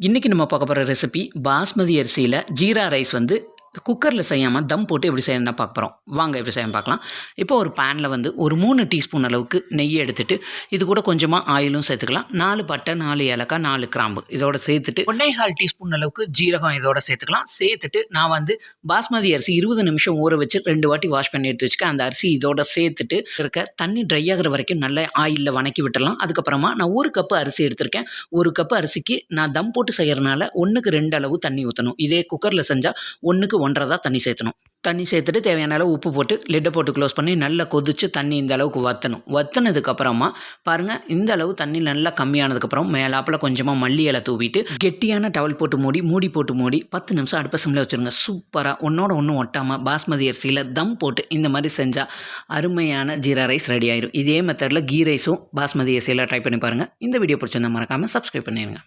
இன்றைக்கி நம்ம பார்க்க போகிற ரெசிபி பாஸ்மதி அரிசியில் ஜீரா ரைஸ் குக்கரில் செய்யாமல் தம் போட்டு எப்படி செய்யணும்னா பார்க்க போகிறோம். வாங்க எப்படி செய்ய பார்க்கலாம். இப்போ ஒரு பேனில் ஒரு 3 டீஸ்பூன் அளவுக்கு நெய் எடுத்துகிட்டு இது கூட கொஞ்சமாக ஆயிலும் சேர்த்துக்கலாம். 4 பட்டை, 4 ஏலக்காய், 4 கிராம்பு இதோட சேர்த்துட்டு 1.25 டீஸ்பூன் அளவுக்கு ஜீரகம் இதோட சேர்த்துக்கலாம். சேர்த்துட்டு நான் பாஸ்மதி அரிசி 20 நிமிஷம் ஊற வச்சு 2 வாட்டி வாஷ் பண்ணி எடுத்து வச்சுக்க. அந்த அரிசி இதோட சேர்த்துட்டு தண்ணி ட்ரை ஆகிற வரைக்கும் நல்லா ஆயிலில் வணக்கி விட்டுடலாம். அதுக்கப்புறமா நான் 1 கப்பு அரிசி எடுத்திருக்கேன். 1 கப்பு அரிசிக்கு நான் தம் போட்டு செய்கிறனால 1க்கு 2 அளவு தண்ணி ஊற்றணும். இதே குக்கரில் செஞ்சால் 1க்கு 1.5 தான் தண்ணி சேர்த்தணும். தண்ணி சேர்த்துட்டு தேவையான அளவு உப்பு போட்டு லிட்டை போட்டு க்ளோஸ் பண்ணி நல்லா கொதிச்சு தண்ணி இந்த அளவுக்கு வற்றணும். வற்றினதுக்கப்புறமா பாருங்கள், இந்த அளவு தண்ணி நல்லா கம்மியானதுக்கப்புறம் மேலாப்பில் கொஞ்சமாக மல்லி இலை தூவிட்டு கெட்டியான டவல் போட்டு மூடி போட்டு 10 நிமிஷம் அடுப்பை சிம்மில் வச்சுருங்க. சூப்பராக ஒன்றோட ஒன்றும் ஒட்டாமல் பாஸ்மதி அரிசியில் தம் போட்டு இந்த மாதிரி செஞ்சால் அருமையான ஜீரா ரைஸ் ரெடி ஆயிடும். இதே மெத்தடில் கீ ரைஸும் பாஸ்மதி அரிசியில் ட்ரை பண்ணி பாருங்கள். இந்த வீடியோ பிடிச்சிருந்தா மறக்காமல் சப்ஸ்கிரைப் பண்ணிடுங்க.